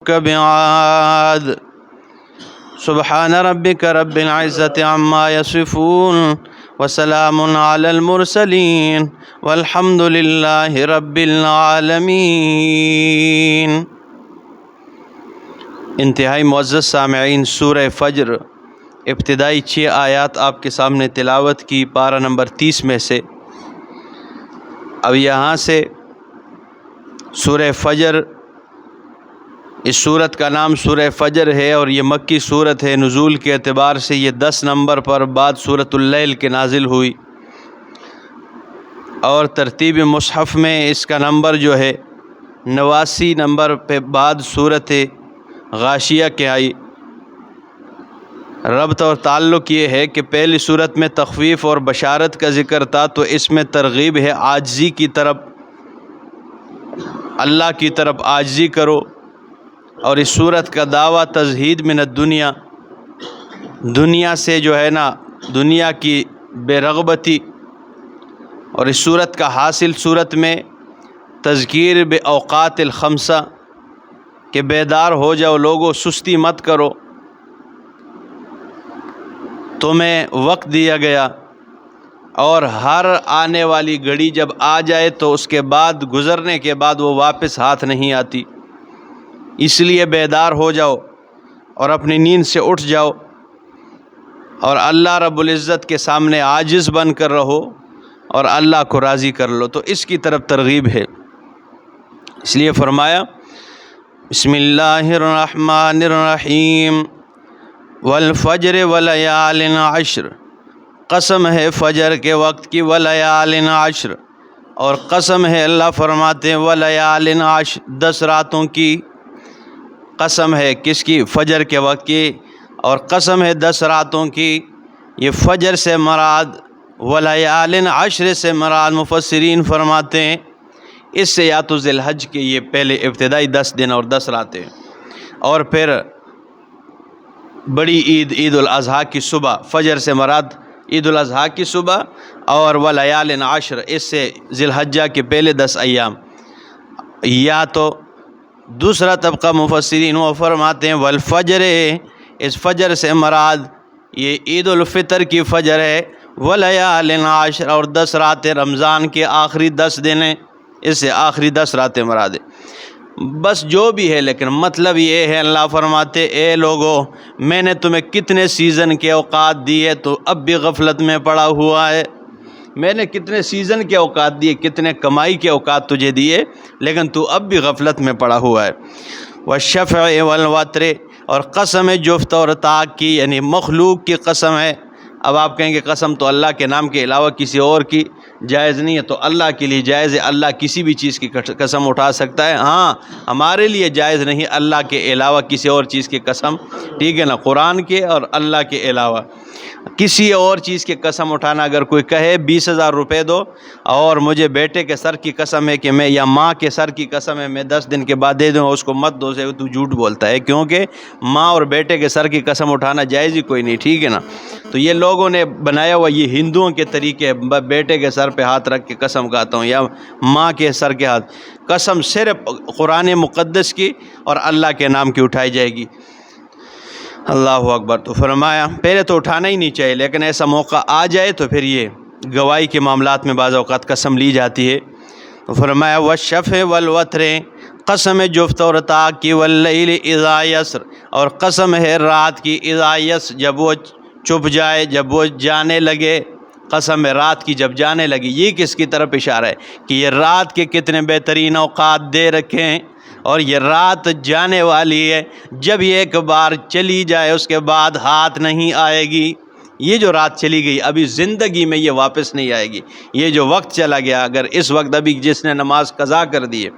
ربك بعاد سبحان ربك رب العزة عما يصفون وسلام على المرسلين والحمد لله رب العالمين۔ انتہائی معزز سامعین، سورہ فجر ابتدائی 6 آیات آپ کے سامنے تلاوت کی پارہ نمبر 30 میں سے۔ اب یہاں سے سورہ فجر، اس صورت کا نام سورہ فجر ہے اور یہ مکی صورت ہے۔ نزول کے اعتبار سے یہ 10 نمبر پر بعد سورۃ اللیل کے نازل ہوئی، اور ترتیب مصحف میں اس کا نمبر جو ہے 89 نمبر پہ بعد سورۃ غاشیہ کے آئی۔ ربط اور تعلق یہ ہے کہ پہلی صورت میں تخویف اور بشارت کا ذکر تھا، تو اس میں ترغیب ہے عاجزی کی طرف، اللہ کی طرف عاجزی کرو۔ اور اس صورت کا دعویٰ تزہید من الدنیا، دنیا سے جو ہے نا، دنیا کی بے رغبتی، اور اس صورت کا حاصل صورت میں تذکیر باوقات الخمسہ کہ بیدار ہو جاؤ لوگو، سستی مت کرو، تمہیں وقت دیا گیا، اور ہر آنے والی گھڑی جب آ جائے تو اس کے بعد، گزرنے کے بعد وہ واپس ہاتھ نہیں آتی، اس لیے بیدار ہو جاؤ اور اپنی نیند سے اٹھ جاؤ، اور اللہ رب العزت کے سامنے عاجز بن کر رہو اور اللہ کو راضی کر لو۔ تو اس کی طرف ترغیب ہے، اس لیے فرمایا بسم اللہ الرحمن الرحیم والفجر ولیال عشر، قسم ہے فجر کے وقت کی، ولیال عشر، اور قسم ہے اللہ فرماتے ہیں ولیال عشر، 10 راتوں کی قسم ہے۔ کس کی؟ فجر کے وقت کی، اور قسم ہے 10 راتوں کی۔ یہ فجر سے مراد ولیال عشر سے مراد مفسرین فرماتے ہیں اس سے یا تو ذی الحج کے یہ پہلے ابتدائی 10 دن اور 10 راتیں، اور پھر بڑی عید، عید الاضحیٰ کی صبح، فجر سے مراد عید الاضحیٰ کی صبح، اور ولیال عشر اس سے ذی الحجہ کے پہلے 10 ایام۔ یا تو دوسرا طبقہ مفسرین وہ فرماتے ہیں والفجر، اس فجر سے مراد یہ عید الفطر کی فجر ہے، ولیال عشر، اور 10 راتیں رمضان کے آخری 10 دن ہیں، اس سے آخری 10 راتیں مراد ہے۔ بس جو بھی ہے، لیکن مطلب یہ ہے اللہ فرماتے اے لوگو، میں نے تمہیں کتنے سیزن کے اوقات دیے تو اب بھی غفلت میں پڑا ہوا ہے۔ میں نے کتنے سیزن کے اوقات دیے، کتنے کمائی کے اوقات تجھے دیے، لیکن تو اب بھی غفلت میں پڑا ہوا ہے۔ والشفع والوتر، اور قسم ہے جفت اور طاق کی، یعنی مخلوق کی قسم ہے۔ اب آپ کہیں گے قسم تو اللہ کے نام کے علاوہ کسی اور کی جائز نہیں ہے، تو اللہ کے لیے جائز ہے، اللہ کسی بھی چیز کی قسم اٹھا سکتا ہے۔ ہاں ہمارے لیے جائز نہیں اللہ کے علاوہ کسی اور چیز کی قسم، ٹھیک ہے نا، قرآن کے اور اللہ کے علاوہ کسی اور چیز کی قسم اٹھانا۔ اگر کوئی کہے 20,000 روپے دو اور مجھے بیٹے کے سر کی قسم ہے کہ میں، یا ماں کے سر کی قسم ہے میں 10 دن کے بعد دے دوں، اس کو مت دو، سے تو جھوٹ بولتا ہے، کیونکہ ماں اور بیٹے کے سر کی قسم اٹھانا جائز ہی کوئی نہیں، ٹھیک ہے نا۔ تو یہ لوگوں نے بنایا ہوا، یہ ہندوؤں کے طریقے، بیٹے کے سر پہ ہاتھ رکھ کے قسم کھاتا ہوں، یا ماں کے سر کے ہاتھ، قسم صرف قرآن مقدس کی اور اللہ کے نام کی اٹھائی جائے گی۔ اللہ اکبر۔ تو فرمایا پہلے تو اٹھانا ہی نہیں چاہیے، لیکن ایسا موقع آ جائے تو پھر یہ گواہی کے معاملات میں بعض اوقات قسم لی جاتی ہے۔ تو فرمایا والشفع والوتر، قسم ہے جفت اور طاق کی، واللیل اذا یسر، اور قسم ہے رات کی، اذا یسر جب وہ چھپ جائے، جب وہ جانے لگے، قسم ہے رات کی جب جانے لگی۔ یہ کس کی طرف اشارہ ہے کہ یہ رات کے کتنے بہترین اوقات دے رکھے ہیں، اور یہ رات جانے والی ہے، جب یہ ایک بار چلی جائے اس کے بعد ہاتھ نہیں آئے گی۔ یہ جو رات چلی گئی ابھی زندگی میں یہ واپس نہیں آئے گی، یہ جو وقت چلا گیا، اگر اس وقت ابھی جس نے نماز قضا کر دی ہے،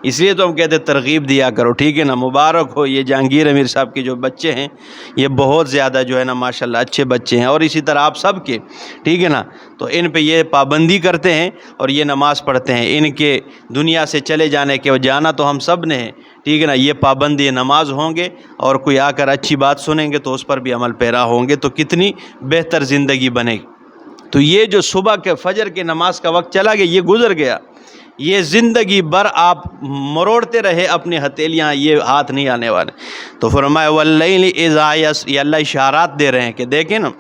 اس لیے تو ہم کہتے ہیں ترغیب دیا کرو، ٹھیک ہے نا۔ مبارک ہو یہ جہانگیر امیر صاحب کے جو بچے ہیں، یہ بہت زیادہ جو ہے نا ماشاءاللہ اچھے بچے ہیں، اور اسی طرح آپ سب کے، ٹھیک ہے نا۔ تو ان پہ یہ پابندی کرتے ہیں اور یہ نماز پڑھتے ہیں، ان کے دنیا سے چلے جانے کے جانا تو ہم سب نے ہے، ٹھیک ہے نا۔ یہ پابندی نماز ہوں گے اور کوئی آ کر اچھی بات سنیں گے تو اس پر بھی عمل پیرا ہوں گے، تو کتنی بہتر زندگی بنے گی۔ تو یہ جو صبح کے فجر کے نماز کا وقت چلا گیا، یہ گزر گیا، یہ زندگی بھر آپ مروڑتے رہے اپنی ہتھیلیاں، یہ ہاتھ نہیں آنے والے۔ تو فرمایا واللیل اذا یس، یہ اللہ اشارات دے رہے ہیں کہ دیکھیں نا،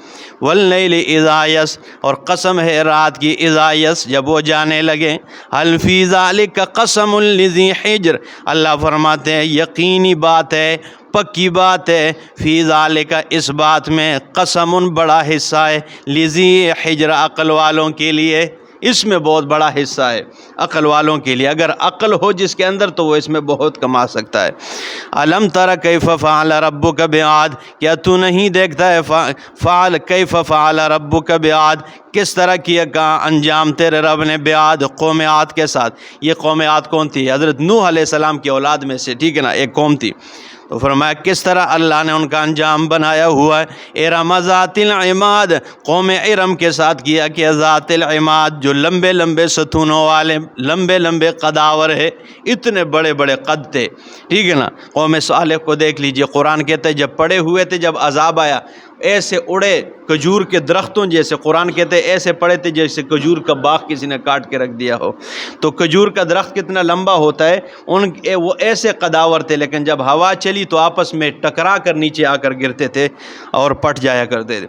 واللیل اذا یس، اور قسم ہے رات کی، اذا یس، جب وہ جانے لگے، حل فی ذالک قسم لذی حجر، اللہ فرماتے ہیں یقینی بات ہے، پکی بات ہے، فی ذالک، اس بات میں، قسم، بڑا حصہ ہے، لذی حجر، عقل والوں کے لیے، اس میں بہت بڑا حصہ ہے عقل والوں کے لیے۔ اگر عقل ہو جس کے اندر تو وہ اس میں بہت کما سکتا ہے۔ الم تر کیف فعل ربک بعاد، کیا تو نہیں دیکھتا ہے فعل کیف فعل ربک بعاد، کس طرح کیا کا انجام تیرے رب نے بعاد، قوم عاد کے ساتھ۔ یہ قوم عاد کون تھی؟ حضرت نوح علیہ السلام کی اولاد میں سے، ٹھیک ہے نا، ایک قوم تھی۔ تو فرمایا کس طرح اللہ نے ان کا انجام بنایا ہوا ہے۔ ارم ذات العماد، قوم ارم کے ساتھ کیا کہ ذات العماد، جو لمبے لمبے ستونوں والے، لمبے لمبے قداور ہے، اتنے بڑے بڑے قد تھے، ٹھیک ہے نا۔ قوم صالح کو دیکھ لیجئے، قرآن کہتے ہیں جب پڑے ہوئے تھے، جب عذاب آیا ایسے اڑے کھجور کے درختوں جیسے، قرآن کہتے ہیں ایسے پڑے تھے جیسے کھجور کا باغ کسی نے کاٹ کے رکھ دیا ہو۔ تو کھجور کا درخت کتنا لمبا ہوتا ہے، وہ ایسے قداور تھے، لیکن جب ہوا چلی تو آپس میں ٹکرا کر نیچے آ کر گرتے تھے اور پٹ جایا کرتے تھے۔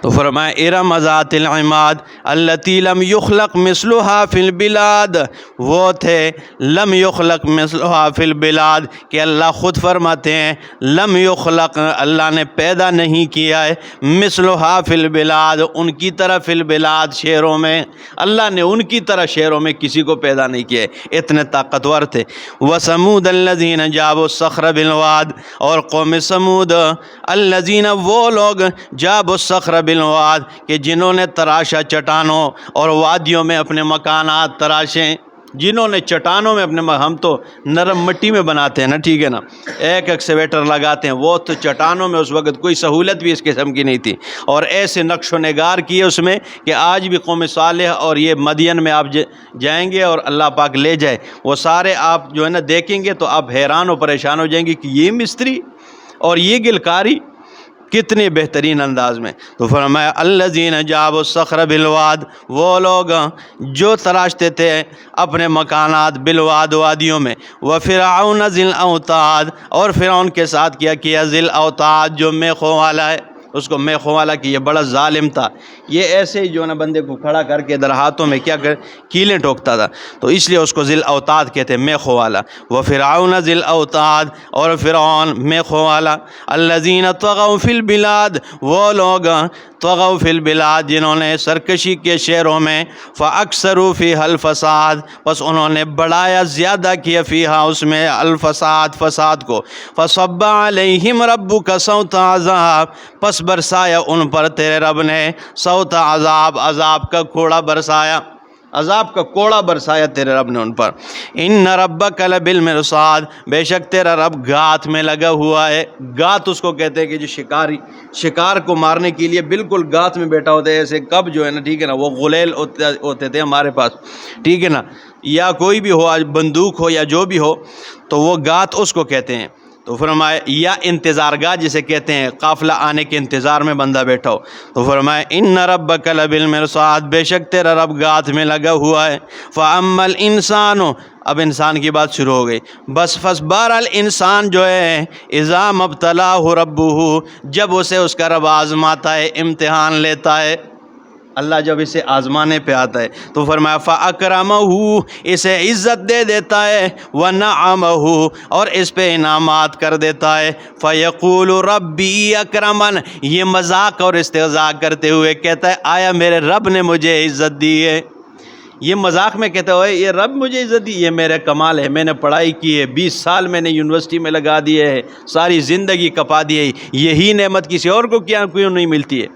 تو فرمایا ارم ذات العماد التی لم یخلق مثلها فی البلاد، وہ تھے لم یخلق مثلها فی البلاد، کہ اللہ خود فرماتے ہیں لم یخلق، اللہ نے پیدا نہیں کیا ہے، مثلها فی البلاد، ان کی طرح، فی البلاد، شہروں میں، اللہ نے ان کی طرح شہروں میں کسی کو پیدا نہیں کیا ہے، اتنے طاقتور تھے۔ وثمود الذین جابوا الصخر بالواد، اور قوم سمود، الذین، وہ لوگ، جابوا الصخر بالواد، کہ جنہوں نے تراشا چٹانوں اور وادیوں میں اپنے مکانات تراشیں، جنہوں نے چٹانوں میں اپنے، ہم تو نرم مٹی میں بناتے ہیں نا، ٹھیک ہے نا، ایک ایکسیویٹر لگاتے ہیں، وہ تو چٹانوں میں اس وقت کوئی سہولت بھی اس قسم کی نہیں تھی، اور ایسے نقش و نگار کیے اس میں کہ آج بھی قوم صالح اور یہ مدین میں آپ جائیں گے اور اللہ پاک لے جائے، وہ سارے آپ جو ہے نا دیکھیں گے تو آپ حیران و پریشان ہو جائیں گے کہ یہ مستری اور یہ گلکاری کتنے بہترین انداز میں۔ تو فرمایا الذین جابوا الصخر بالواد، وہ لوگ جو تراشتے تھے اپنے مکانات بالواد، وادیوں میں، وفرعون ذی الاوتاد، اور فرعون کے ساتھ کیا ذی الاوتاد، جو میخوں والا ہے، اس کو میخوں والا کہ یہ بڑا ظالم تھا، یہ ایسے ہی جو ہے نا بندے کو کھڑا کر کے در ہاتھوں میں کیا کر کیلیں ٹوکتا تھا، تو اس لیے اس کو ذی الاوتاد کہتے ہیں، میخوں والا۔ وفرعون ذی الاوتاد، اور فرعون میخوں والا۔ الذین طغوا فی البلاد، وہ لوگ طغوا فی البلاد، جنہوں نے سرکشی کے شہروں میں، فاکثروا فیہا الفساد، بس انہوں نے بڑھایا، زیادہ کیا، فیہا، اس میں، الفساد، فساد کو، فصب علیہم ربک صوت عذاب، پس برسایا ان پر تیرے رب نے صوت عذاب، عذاب کا کوڑا برسایا، عذاب کا کوڑا برسایا تیرے رب نے ان پر۔ ان ربک لبالمرصاد، بے شک تیرا رب گات میں لگا ہوا ہے۔ گات اس کو کہتے ہیں کہ جو شکاری شکار کو مارنے کے لیے بالکل گات میں بیٹھا ہوتا ہے، ایسے کب جو ہے نا، ٹھیک ہے نا، وہ غلیل ہوتے تھے ہمارے پاس، ٹھیک ہے نا، یا کوئی بھی ہو، بندوق ہو یا جو بھی ہو، تو وہ گات اس کو کہتے ہیں۔ تو فرمایا، یا انتظار گاہ جسے کہتے ہیں، قافلہ آنے کے انتظار میں بندہ بیٹھا ہو، تو فرمایا ان ربک لبالمرصاد، بے شک تیرا رب گات میں لگا ہوا ہے۔ فاما الانسان، اب انسان کی بات شروع ہو گئی، بس بہرحال انسان جو ہے، اذا ما ابتلاہ ربہ، جب اسے اس کا رب آزماتا ہے، امتحان لیتا ہے، اللہ جب اسے آزمانے پہ آتا ہے، تو فرمایا فَأَكْرَمَهُ، اسے عزت دے دیتا ہے، وَنَعَمَهُ، اور اس پہ انعامات کر دیتا ہے، فَيَقُولُ رَبِّي أَكْرَمَنِ، یہ مذاق اور استہزاء کرتے ہوئے کہتا ہے آیا میرے رب نے مجھے عزت دی ہے، یہ مذاق میں کہتا ہے یہ رب مجھے عزت دی، یہ میرے کمال ہے، میں نے پڑھائی کی ہے، 20 سال میں نے یونیورسٹی میں لگا دیے ہے، ساری زندگی کپا دی ہے، یہی نعمت کسی اور کو کیوں نہیں ملتی ہے،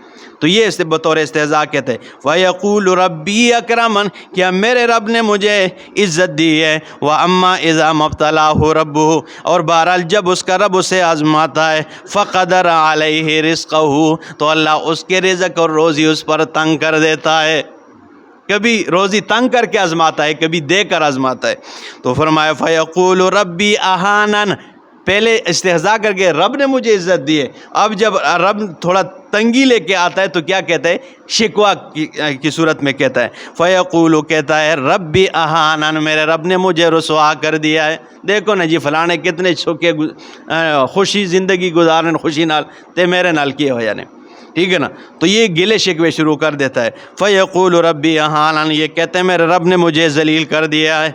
تو یہ اس بطور استہزاء کہتے ہیں۔ وَيَقُولُ رَبِّي أَكْرَمَنِ، کیا میرے رب نے مجھے عزت دی ہے، وَأَمَّا إِذَا مَا ابْتَلَاهُ رَبُّهُ، اور بہرحال جب اس کا رب اسے آزماتا ہے، فَقَدَرَ عَلَيْهِ رِزْقَهُ، تو اللہ اس کے رزق اور روزی اس پر تنگ کر دیتا ہے، کبھی روزی تنگ کر کے آزماتا ہے، کبھی دے کر آزماتا ہے۔ تو فرمایا فَيَقُولُ رَبِّي أَهَانَنِ، پہلے استہزاء کر کے رب نے مجھے عزت دی ہے، اب جب رب تھوڑا تنگی لے کے آتا ہے تو کیا کہتا ہے؟ شکوہ کی صورت میں کہتا ہے فیقول، کہتا ہے ربی اہانن، میرے رب نے مجھے رسوا کر دیا ہے. دیکھو نا جی فلانے کتنے چھوکے خوشی زندگی گزارن خوشی نال تے میرے نال کیے ہو جانے. ٹھیک ہے نا. تو یہ گلے شکوے شروع کر دیتا ہے. فیقول ربی اہانن، یہ کہتے ہیں میرے رب نے مجھے ذلیل کر دیا ہے،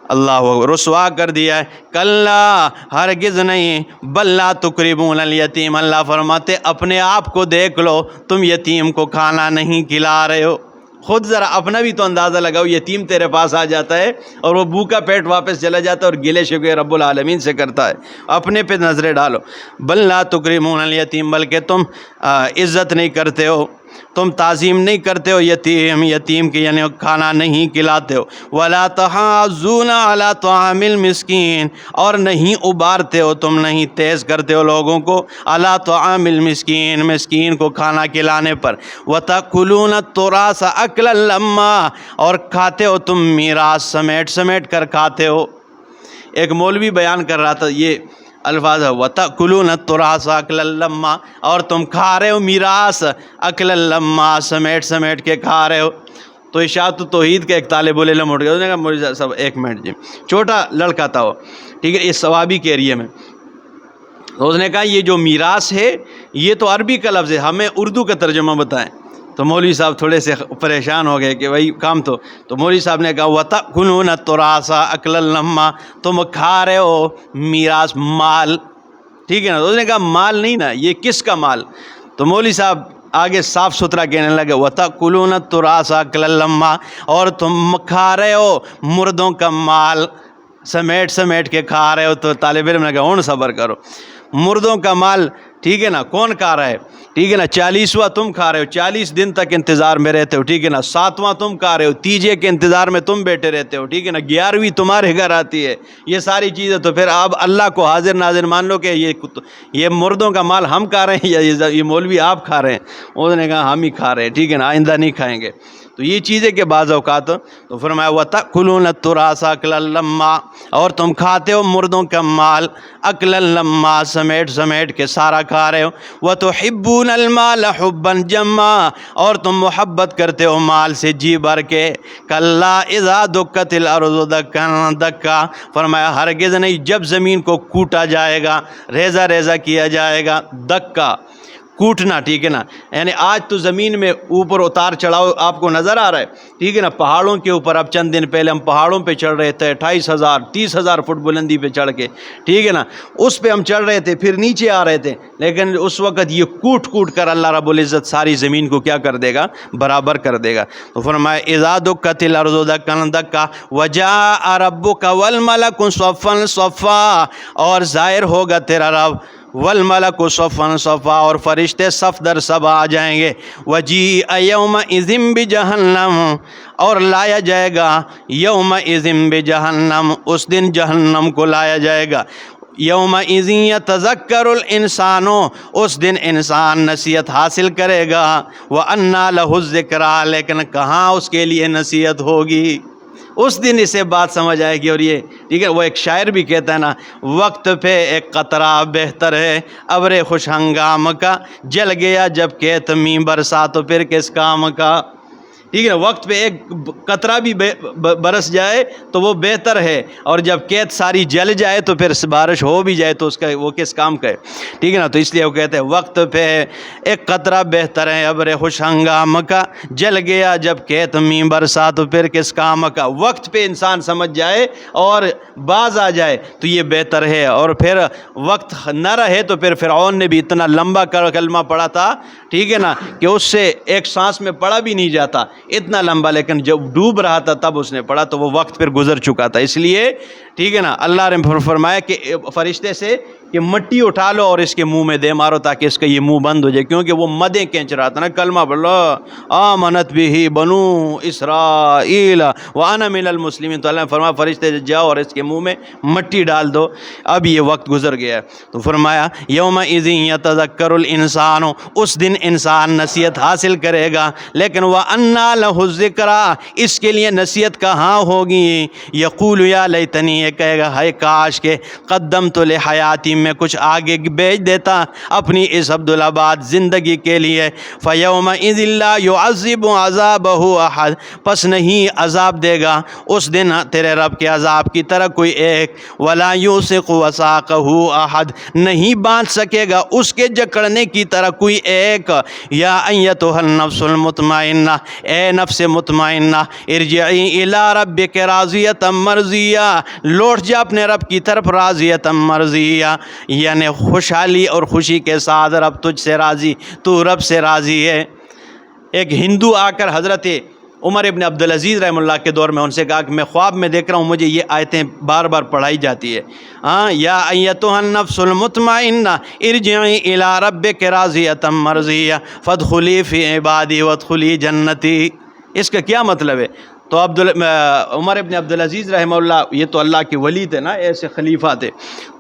اللہ رسوا کر دیا ہے. کلا، ہرگز نہیں، بل لا تکرمون الیتیم، اللہ فرماتے اپنے آپ کو دیکھ لو، تم یتیم کو کھانا نہیں کھلا رہے ہو. خود ذرا اپنا بھی تو اندازہ لگاؤ، یتیم تیرے پاس آ جاتا ہے اور وہ بھوکا پیٹ واپس چلا جاتا ہے اور گلے شکوے رب العالمین سے کرتا ہے. اپنے پہ نظریں ڈالو. بل لا تکرمون الیتیم، بلکہ تم عزت نہیں کرتے ہو، تم تعظیم نہیں کرتے ہو یتیم کی، یعنی کھانا نہیں کھلاتے ہو. ولا تحاضون علی طعام المسکین، اور نہیں ابارتے ہو، تم نہیں تیز کرتے ہو لوگوں کو علی طعام المسکین، مسکین کو کھانا کھلانے پر. وتأکلون التراث اکلا لما، اور کھاتے ہو تم میراث سمیٹ سمیٹ کر کھاتے ہو. ایک مولوی بیان کر رہا تھا یہ الفاظ ہے وَتَأْكُلُونَ التُّرَاثَ أَكْلًا لَمًّا، اور تم کھا رہے ہو میراث اکلا لما، سمیٹ سمیٹ کے کھا رہے ہو. تو اشاعت توحید کا ایک طالب العلم اٹھ گیا، اس نے کہا مجھے سب ایک منٹ جی، چھوٹا لڑکا تھا وہ، ٹھیک ہے، اس ثوابی کے ایریے میں. تو اس نے کہا یہ جو میراث ہے یہ تو عربی کا لفظ ہے، ہمیں اردو کا ترجمہ بتائیں. تو مولوی صاحب تھوڑے سے پریشان ہو گئے کہ بھائی کام تو مولوی صاحب نے کہا وَتَأْكُلُونَ التُّرَاثَ أَكْلًا لَمًّا، تم کھا رہے ہو میراث مال. ٹھیک ہے نا. تو اس نے کہا مال نہیں نا، یہ کس کا مال؟ تو مولوی صاحب آگے صاف ستھرا کہنے لگے وَتَأْكُلُونَ التُّرَاثَ أَكْلًا لَمًّا، اور تم کھا رہے ہو مردوں کا مال، سمیٹ سمیٹ کے کھا رہے ہو. تو طالب علم نے کہا اون صبر کرو، مردوں کا مال ٹھیک ہے نا کون کھا رہا ہے؟ ٹھیک ہے نا. 40واں تم کھا رہے ہو، 40 دن تک انتظار میں رہتے ہو. ٹھیک ہے نا. 7واں تم کھا رہے ہو، تیجے کے انتظار میں تم بیٹھے رہتے ہو. ٹھیک ہے نا. 11ویں تمہارے گھر آتی ہے. یہ ساری چیزیں تو پھر اب اللہ کو حاضر ناظر مان لو کہ یہ مردوں کا مال ہم کھا رہے ہیں یا یہ مولوی آپ کھا رہے ہیں. انہوں نے کہا ہم ہی کھا رہے ہیں. ٹھیک ہے نا، آئندہ نہیں کھائیں گے. تو یہ چیزیں کہ بعض اوقات تو فرمایا وَتَأْكُلُونَ التُّرَاثَ أَكْلًا لَمًّا، اور تم کھاتے ہو مردوں کا مال أَكْلًا لَمًّا، سمیٹ سمیٹ کے سارا کھا رہے ہو. وَتُحِبُّونَ الْمَالَ حُبًّا جَمًّا، اور تم محبت کرتے ہو مال سے جی بھر کے. کَلَّا إِذَا دُكَّتِ الْأَرْضُ دَكًّا دَكًّا، فرمایا ہرگز نہیں جب زمین کو کوٹا جائے گا، ریزہ ریزہ کیا جائے گا. دکا کوٹنا، ٹھیک ہے نا. یعنی آج تو زمین میں اوپر اتار چڑھاؤ آپ کو نظر آ رہا ہے. ٹھیک ہے نا. پہاڑوں کے اوپر اب چند دن پہلے ہم پہاڑوں پہ چڑھ رہے تھے 28,000 30,000 فٹ بلندی پہ چڑھ کے. ٹھیک ہے نا. اس پہ ہم چڑھ رہے تھے، پھر نیچے آ رہے تھے. لیکن اس وقت یہ کوٹ کوٹ کر اللہ رب العزت ساری زمین کو کیا کر دے گا؟ برابر کر دے گا. تو فرمایا اذا دکت الارض دکا دکا وجاء ربک والملک صفا صفا، اور ظاہر ہوگا تیرا رب، والملک صفا صفا، اور فرشتے صف در صف آ جائیں گے. وجیء یومئذ بجہنم، اور لایا جائے گا یومئذ بجہنم، اس دن جہنم کو لایا جائے گا. یومئذ یتذکر الانسان، اس دن انسان نصیحت حاصل کرے گا. وَأَنَّىٰ لَهُ الذِّکریٰ، لیکن کہاں اس کے لیے نصیحت ہوگی؟ اس دن اسے بات سمجھ آئے گی. اور یہ ٹھیک ہے، وہ ایک شاعر بھی کہتا ہے نا، وقت پہ ایک قطرہ بہتر ہے ابر خوش ہنگام کا، جل گیا جب کہ تمہیں برسا تو پھر کس کام کا. ٹھیک ہے، وقت پہ ایک قطرہ بھی برس جائے تو وہ بہتر ہے، اور جب کیت ساری جل جائے تو پھر بارش ہو بھی جائے تو اس کا وہ کس کام کا ہے. ٹھیک ہے نا. تو اس لیے وہ کہتے ہیں وقت پہ ایک قطرہ بہتر ہے ابر خوش ہنگام کا، جل گیا جب کیت میں برسا تو پھر کس کام کا. وقت پہ انسان سمجھ جائے اور باز آ جائے تو یہ بہتر ہے. اور پھر وقت نہ رہے تو پھر فرعون نے بھی اتنا لمبا کلمہ پڑھا تھا، ٹھیک ہے نا، کہ اس سے ایک سانس میں پڑھا بھی نہیں جاتا اتنا لمبا، لیکن جب ڈوب رہا تھا تب اس نے پڑھا تو وہ وقت پھر گزر چکا تھا. اس لیے ٹھیک ہے نا، اللہ نے فرمایا کہ فرشتے سے کہ مٹی اٹھا لو اور اس کے منہ میں دے مارو تاکہ اس کا یہ منہ بند ہو جائے، کیونکہ وہ مدیں کھینچ رہا تھا نا. کلمہ پڑھ لو آمنت بہ بنو اسرائیل وانا من المسلمین. تو اللہ نے فرمایا فرشتے سے جاؤ اور اس کے منہ میں مٹی ڈال دو، اب یہ وقت گزر گیا ہے. تو فرمایا یومئذ یتذکر الانسان، اس دن انسان نصیحت حاصل کرے گا، لیکن وَأَنَّىٰ لَهُ الذِّکریٰ، اس کے لیے نصیحت کہاں ہوگی؟ یقول یا لیتنی، یہ کہے گا ہائے کاش کہ قدمت لحیاتی، میں کچھ آگے بھیج دیتا اپنی اس عبدالآباد زندگی کے لیے۔ فَيَوْمَئِذٍ لَا يُعَذِّبُ عَذَابَهُ أَحَدٌ، پس نہیں عذاب دے گا اس دن تیرے رب کے عذاب کی طرح کوئی ایک۔ وَلَا يُوثِقُ وَثَاقَهُ أَحَدٌ، نہیں باندھ سکے گا اس کے جکڑنے کی طرح کوئی ایک۔ یا ایتھا النفس المطمئنہ، اے نفس مطمئنہ، ارجعی الی ربک راضیۃ مرضیہ، لوٹ جا اپنے رب کی طرف راضیۃ مرضیہ، یعنی خوشحالی اور خوشی کے ساتھ رب تجھ سے راضی، تو رب سے راضی ہے۔ ایک ہندو آ کر حضرت عمر ابن عبدالعزیز رحمہ اللہ کے دور میں ان سے کہا کہ میں خواب میں دیکھ رہا ہوں مجھے یہ آیتیں بار بار پڑھائی جاتی ہے، یا ایتھا النفس المطمئنہ ارجعی الی ربک راضیۃ مرضیہ فادخلی فی عبادی وادخلی جنتی۔ اس کا کیا مطلب ہے؟ تو عمر ابن عبدالعزیز رحمہ اللہ یہ تو اللہ کے ولی تھے نا، ایسے خلیفہ تھے،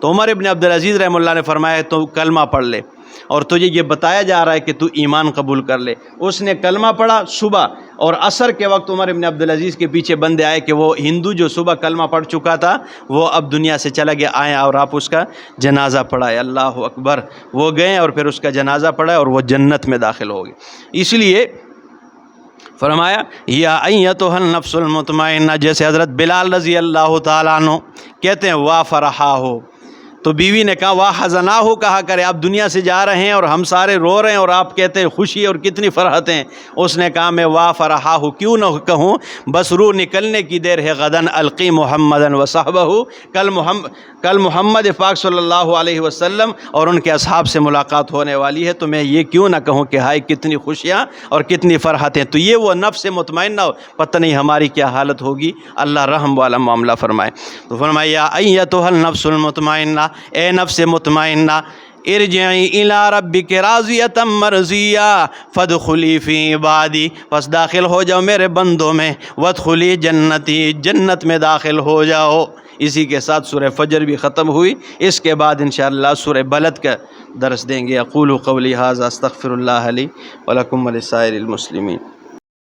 تو عمر ابن عبدالعزیز رحمہ اللہ نے فرمایا تو کلمہ پڑھ لے، اور تجھے یہ بتایا جا رہا ہے کہ تو ایمان قبول کر لے۔ اس نے کلمہ پڑھا صبح اور عصر کے وقت عمر ابن عبدالعزیز کے پیچھے بندے آئے کہ وہ ہندو جو صبح کلمہ پڑھ چکا تھا وہ اب دنیا سے چلا گیا، آئیں اور آپ اس کا جنازہ پڑھائے۔ اللہ اکبر، وہ گئے اور پھر اس کا جنازہ پڑھا اور وہ جنت میں داخل ہو گئے۔ اس لیے فرمایا یا ایتھا النفس المطمئنہ، جیسے حضرت بلال رضی اللہ تعالیٰ عنہ کہتے ہیں وا فرحاہ، تو بیوی نے کہا واہ حزناہ کہا کرے، آپ دنیا سے جا رہے ہیں اور ہم سارے رو رہے ہیں اور آپ کہتے ہیں خوشی اور کتنی فرحت ہیں۔ اس نے کہا میں واہ فرحاہ کیوں نہ کہوں، بس روح نکلنے کی دیر ہے، غدن القی محمدن و صحبہ، کل محمد پاک صلی اللہ علیہ وسلم اور ان کے اصحاب سے ملاقات ہونے والی ہے، تو میں یہ کیوں نہ کہوں کہ ہائے کتنی خوشیاں اور کتنی فرحتیں۔ تو یہ وہ نفس مطمئنہ ہو، پتہ نہیں ہماری کیا حالت ہوگی، اللہ رحم والا معاملہ فرمائے۔ تو فرمایا ایتھا النفس المطمئنہ، اے نفس مطمئنہ، ارجعی الی ربک راضیۃ مرضیہ فادخلی فی عبادی، پس داخل ہو جاؤ میرے بندوں میں، وادخلی جنتی، جنت میں داخل ہو جاؤ۔ اسی کے ساتھ سورہ فجر بھی ختم ہوئی، اس کے بعد انشاءاللہ سورہ بلد کا درس دیں گے۔ اقول قولی ھذا استغفر اللہ لی ولکم ولسائر المسلمین۔